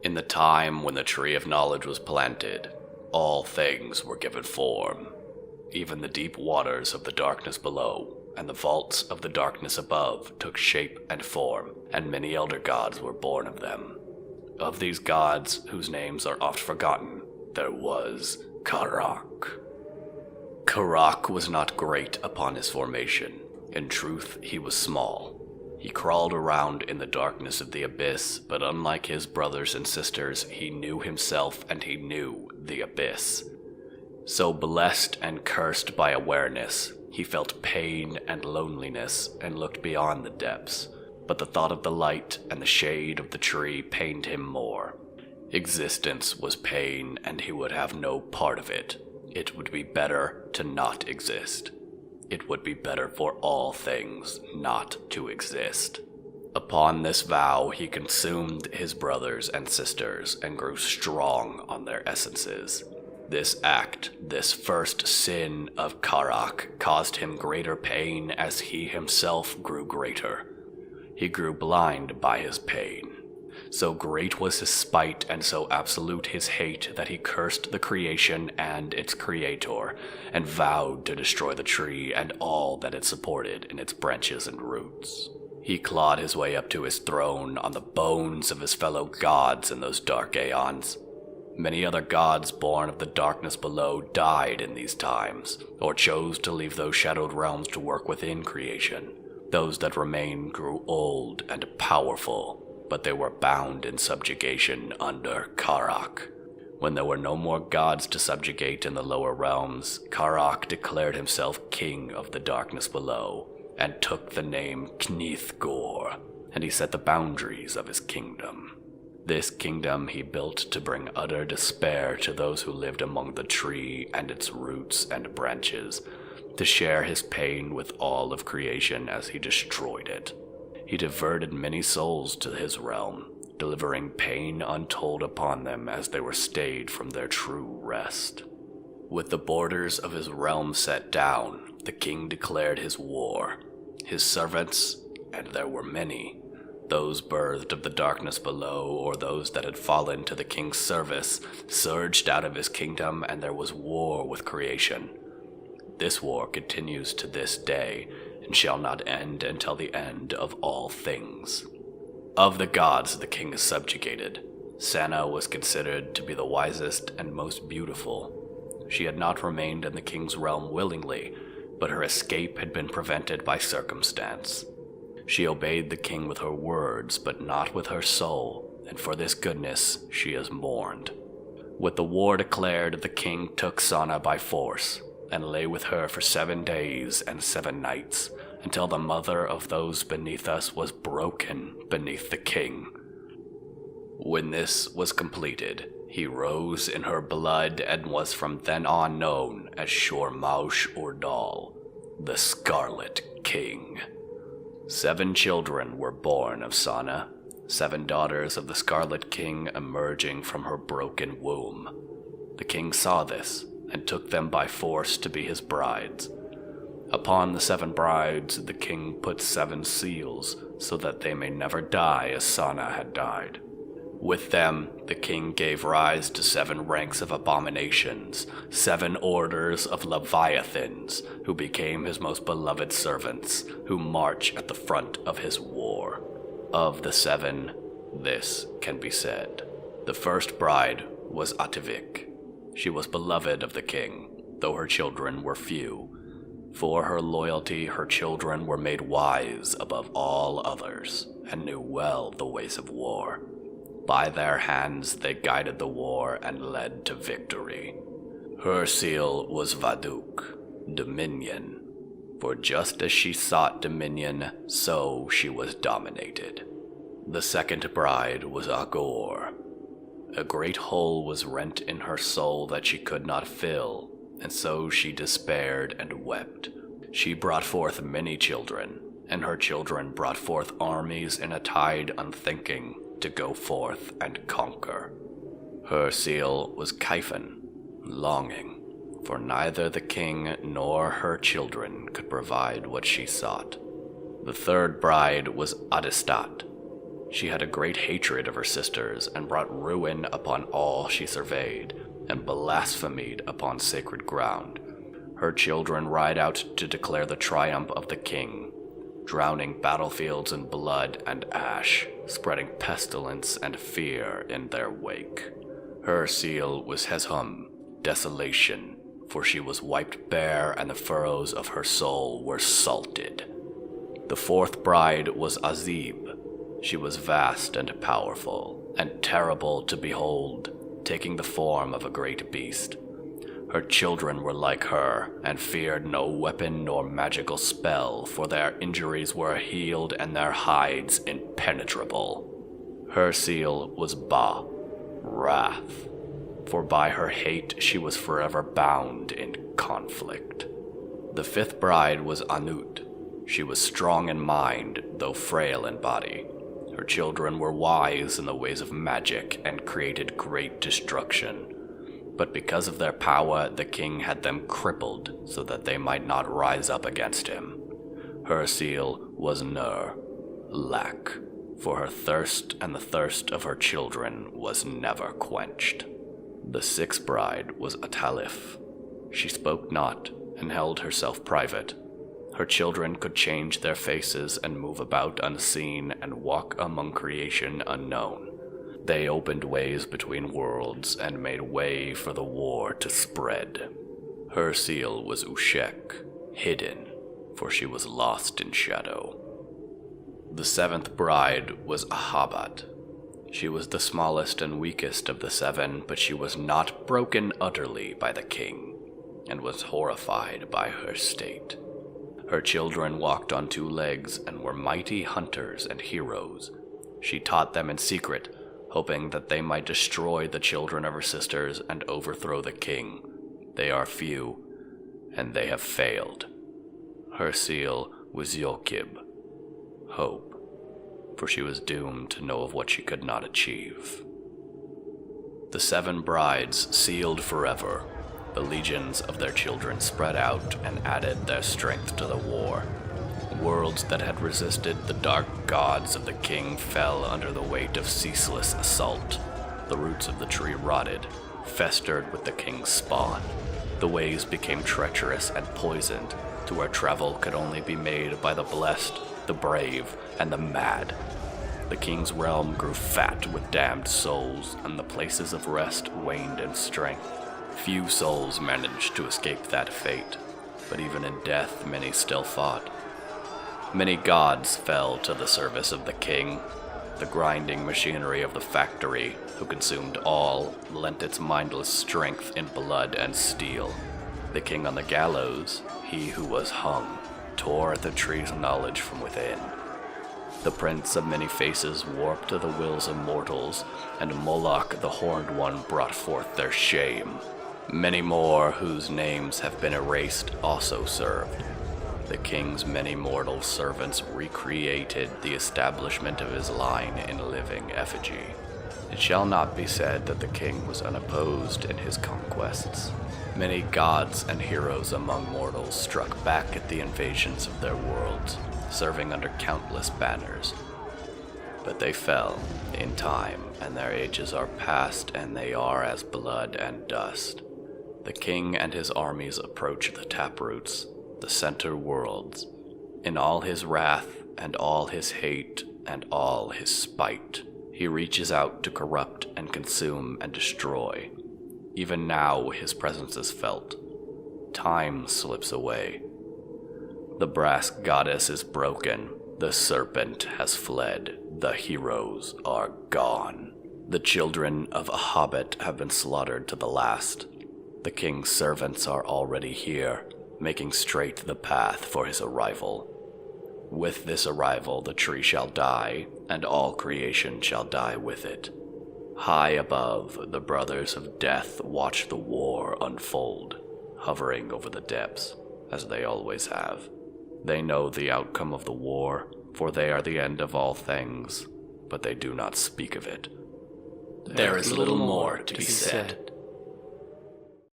In the time when the tree of knowledge was planted, all things were given form. Even the deep waters of the darkness below and the vaults of the darkness above took shape and form, and many elder gods were born of them. Of these gods, whose names are oft forgotten, there was Karak. Karak was not great upon his formation. In truth, he was small. He crawled around in the darkness of the abyss, but unlike his brothers and sisters, he knew himself and he knew the abyss. So blessed and cursed by awareness, he felt pain and loneliness and looked beyond the depths, but the thought of the light and the shade of the tree pained him more. Existence was pain, and he would have no part of it. It would be better to not exist. It would be better for all things not to exist. Upon this vow, he consumed his brothers and sisters and grew strong on their essences. This act, this first sin of Karak, caused him greater pain as he himself grew greater. He grew blind by his pain. So great was his spite and so absolute his hate that he cursed the creation and its creator, and vowed to destroy the tree and all that it supported in its branches and roots. He clawed his way up to his throne on the bones of his fellow gods in those dark aeons. Many other gods born of the darkness below died in these times, or chose to leave those shadowed realms to work within creation. Those that remained grew old and powerful, but they were bound in subjugation under Karak. When there were no more gods to subjugate in the lower realms, Karak declared himself king of the darkness below, and took the name Knithgor, and he set the boundaries of his kingdom. This kingdom he built to bring utter despair to those who lived among the tree and its roots and branches, to share his pain with all of creation as he destroyed it. He diverted many souls to his realm, delivering pain untold upon them as they were stayed from their true rest. With the borders of his realm set down, the king declared his war. His servants, and there were many, those birthed of the darkness below or those that had fallen to the king's service, surged out of his kingdom, and there was war with creation. This war continues to this day, and shall not end until the end of all things. Of the gods the king is subjugated, Sana was considered to be the wisest and most beautiful. She had not remained in the king's realm willingly, but her escape had been prevented by circumstance. She obeyed the king with her words, but not with her soul, and for this goodness she is mourned. With the war declared, the king took Sana by force, and lay with her for 7 days and 7 nights, until the mother of those beneath us was broken beneath the king. When this was completed, he rose in her blood and was from then on known as Shormaush Urdal, the Scarlet King. 7 children were born of Sana, 7 daughters of the Scarlet King emerging from her broken womb. The king saw this, and took them by force to be his brides. Upon the 7 brides, the king put 7 seals, so that they may never die as Sana had died. With them, the king gave rise to 7 ranks of abominations, 7 orders of leviathans, who became his most beloved servants, who march at the front of his war. Of the 7, this can be said. The first bride was Ativik. She was beloved of the king, though her children were few. For her loyalty, her children were made wise above all others, and knew well the ways of war. By their hands they guided the war and led to victory. Her seal was Vaduk, dominion. For just as she sought dominion, so she was dominated. The second bride was Agor. A great hole was rent in her soul that she could not fill, and so she despaired and wept. She brought forth many children, and her children brought forth armies in a tide unthinking to go forth and conquer. Her seal was Kaifan, longing, for neither the king nor her children could provide what she sought. The third bride was Adistat. She had a great hatred of her sisters and brought ruin upon all she surveyed, and blasphemed upon sacred ground. Her children ride out to declare the triumph of the king, drowning battlefields in blood and ash, spreading pestilence and fear in their wake. Her seal was Heshum, desolation, for she was wiped bare and the furrows of her soul were salted. The fourth bride was Azib. She was vast and powerful, and terrible to behold, taking the form of a great beast. Her children were like her, and feared no weapon nor magical spell, for their injuries were healed and their hides impenetrable. Her seal was Ba, wrath, for by her hate she was forever bound in conflict. The fifth bride was Anut. She was strong in mind, though frail in body. Her children were wise in the ways of magic and created great destruction. But because of their power, the king had them crippled so that they might not rise up against him. Her seal was Nur, lack, for her thirst and the thirst of her children was never quenched. The sixth bride was Atalif. She spoke not and held herself private. Her children could change their faces and move about unseen and walk among creation unknown. They opened ways between worlds and made way for the war to spread. Her seal was Ushek, hidden, for she was lost in shadow. The seventh bride was Ahabat. She was the smallest and weakest of the seven, but she was not broken utterly by the king, and was horrified by her state. Her children walked on two legs and were mighty hunters and heroes. She taught them in secret, hoping that they might destroy the children of her sisters and overthrow the king. They are few, and they have failed. Her seal was Yokib, hope, for she was doomed to know of what she could not achieve. The seven brides sealed forever. The legions of their children spread out and added their strength to the war. Worlds that had resisted the dark gods of the king fell under the weight of ceaseless assault. The roots of the tree rotted, festered with the king's spawn. The ways became treacherous and poisoned, to where travel could only be made by the blessed, the brave, and the mad. The king's realm grew fat with damned souls, and the places of rest waned in strength. Few souls managed to escape that fate, but even in death many still fought. Many gods fell to the service of the king. The grinding machinery of the factory, who consumed all, lent its mindless strength in blood and steel. The king on the gallows, he who was hung, tore at the tree's knowledge from within. The prince of many faces warped the wills of mortals, and Moloch the Horned One brought forth their shame. Many more whose names have been erased also served. The king's many mortal servants recreated the establishment of his line in living effigy. It shall not be said that the king was unopposed in his conquests. Many gods and heroes among mortals struck back at the invasions of their worlds, serving under countless banners. But they fell in time, and their ages are past, and they are as blood and dust. The king and his armies approach the taproots, the center worlds. In all his wrath, and all his hate, and all his spite, he reaches out to corrupt and consume and destroy. Even now his presence is felt. Time slips away. The brass goddess is broken. The serpent has fled. The heroes are gone. The children of Ahabet have been slaughtered to the last. The king's servants are already here, making straight the path for his arrival. With this arrival the tree shall die, and all creation shall die with it. High above, the brothers of death watch the war unfold, hovering over the depths, as they always have. They know the outcome of the war, for they are the end of all things, but they do not speak of it. There is little more to be said.